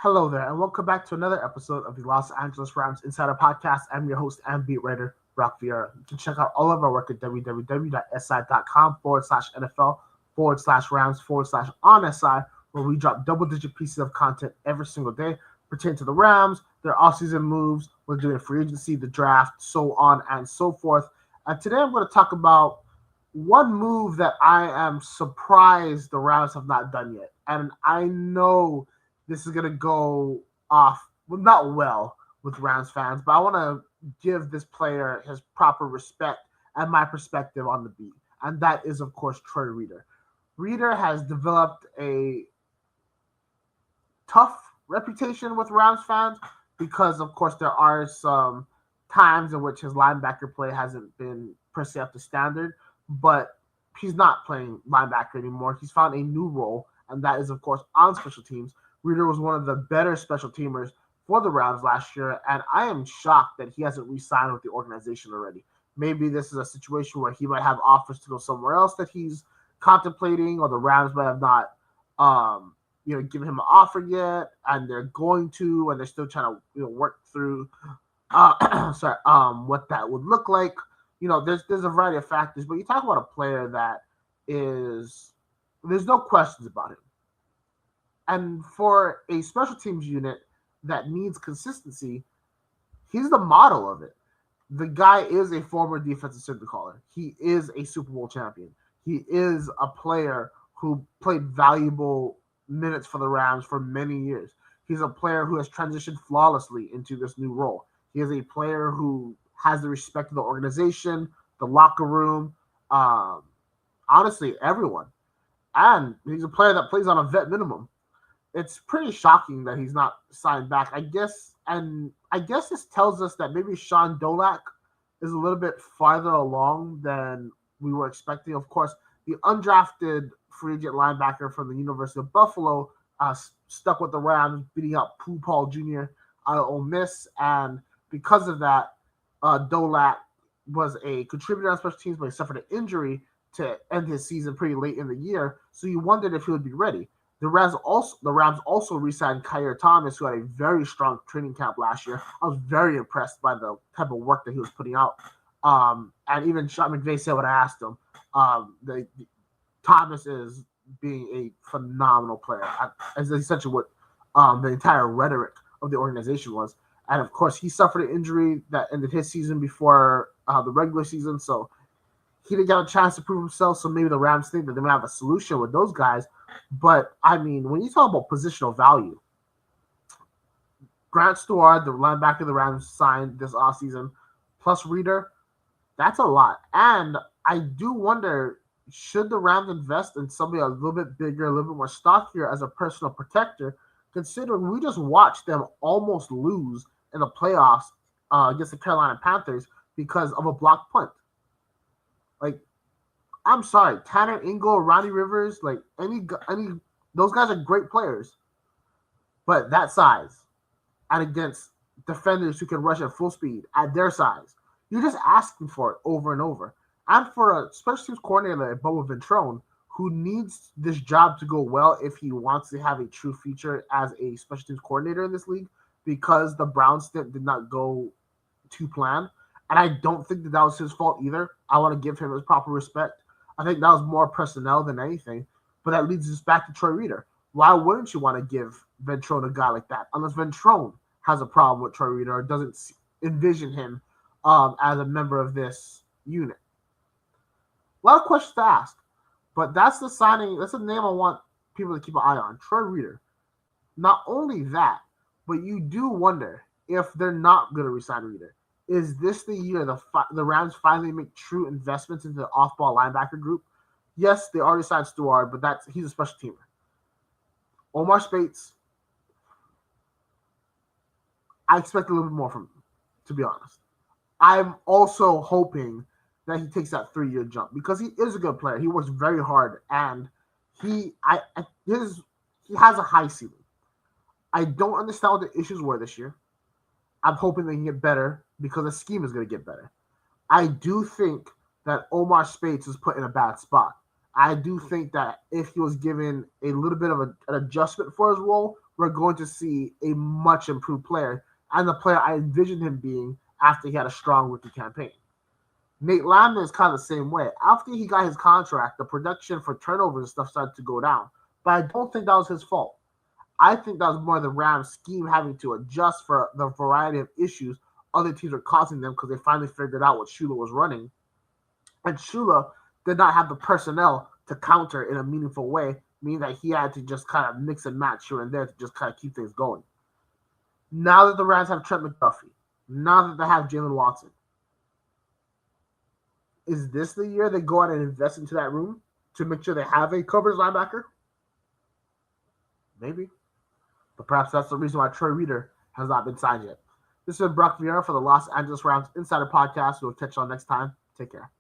Hello there, and welcome back to another episode of the Los Angeles Rams Insider Podcast. I'm your host and beat writer, Brock Vieira. You can check out all of our work at www.si.com/NFL /Rams /on SI, where we drop double digit pieces of content every single day pertaining to the Rams, their offseason moves, we're doing free agency, the draft, so on and so forth. And today I'm going to talk about one move that I am surprised the Rams have not done yet. And I know this is gonna go off well, not well with Rams fans, but I want to give this player his proper respect and my perspective on the beat, and that is of course Troy Reader. Reader has developed a tough reputation with Rams fans because, of course, there are some times in which his linebacker play hasn't been per se up to standard, but he's not playing linebacker anymore. He's found a new role, and that is, of course, on special teams. Reader was one of the better special teamers for the Rams last year, and I am shocked that he hasn't re-signed with the organization already. Maybe this is a situation where he might have offers to go somewhere else that he's contemplating, or the Rams might have not given him an offer yet, and they're going to, and they're still trying to work through what that would look like. There's a variety of factors, but you talk about a player that is there's no questions about him. And for a special teams unit that needs consistency, he's the model of it. The guy is a former defensive signal caller. He is a Super Bowl champion. He is a player who played valuable minutes for the Rams for many years. He's a player who has transitioned flawlessly into this new role. He is a player who has the respect of the organization, the locker room, honestly, everyone. And he's a player that plays on a vet minimum. It's pretty shocking that he's not signed back. I guess this tells us that maybe Sean Dolak is a little bit farther along than we were expecting. Of course, the undrafted free agent linebacker from the University of Buffalo stuck with the Rams, beating out Pooh Paul Jr. out of Ole Miss, and because of that, Dolak was a contributor on special teams, but he suffered an injury to end his season pretty late in the year. So you wondered if he would be ready. The Rams also re-signed Kyer Thomas, who had a very strong training camp last year. I was very impressed by the type of work that he was putting out. And even Sean McVay said when I asked him, Thomas is being a phenomenal player, as essentially what the entire rhetoric of the organization was. And of course, he suffered an injury that ended his season before the regular season, so he didn't get a chance to prove himself. So maybe the Rams think that they might have a solution with those guys. But I mean, when you talk about positional value, Grant Stewart, the linebacker the Rams signed this offseason, plus Reader, that's a lot. And I do wonder, should the Rams invest in somebody a little bit bigger, a little bit more stockier as a personal protector, considering we just watched them almost lose in the playoffs against the Carolina Panthers because of a blocked punt. Like, I'm sorry, Tanner Ingle, Ronnie Rivers, like any those guys are great players, but that size and against defenders who can rush at full speed at their size, you're just asking for it over and over. And for a special teams coordinator like Bubba Ventrone, who needs this job to go well if he wants to have a true future as a special teams coordinator in this league, because the Browns stint did not go to plan. And I don't think that was his fault either. I want to give him his proper respect. I think that was more personnel than anything. But that leads us back to Troy Reader. Why wouldn't you want to give Ventrone a guy like that? Unless Ventrone has a problem with Troy Reader or doesn't envision him as a member of this unit. A lot of questions to ask. But that's the signing. That's the name I want people to keep an eye on. Troy Reader. Not only that, but you do wonder if they're not going to resign Reader. Is this the year the Rams finally make true investments into the off-ball linebacker group? Yes, they already signed Stewart, but he's a special teamer. Omar Speights, I expect a little bit more from him, to be honest. I'm also hoping that he takes that 3-year jump because he is a good player. He works very hard, and he has a high ceiling. I don't understand what the issues were this year. I'm hoping they can get better because the scheme is going to get better. I do think that Omar Speights is put in a bad spot. I do think that if he was given a little bit of an adjustment for his role, we're going to see a much improved player and the player I envisioned him being after he had a strong rookie campaign. Nate Landman is kind of the same way. After he got his contract, the production for turnovers and stuff started to go down. But I don't think that was his fault. I think that was more the Rams' scheme having to adjust for the variety of issues other teams were causing them because they finally figured out what Shula was running. And Shula did not have the personnel to counter in a meaningful way, meaning that he had to just kind of mix and match here and there to just kind of keep things going. Now that the Rams have Trent McDuffie, now that they have Jalen Watson, is this the year they go out and invest into that room to make sure they have a coverage linebacker? Maybe. But perhaps that's the reason why Troy Reeder has not been signed yet. This is Brock Vieira for the Los Angeles Rams Insider Podcast. We'll catch you all next time. Take care.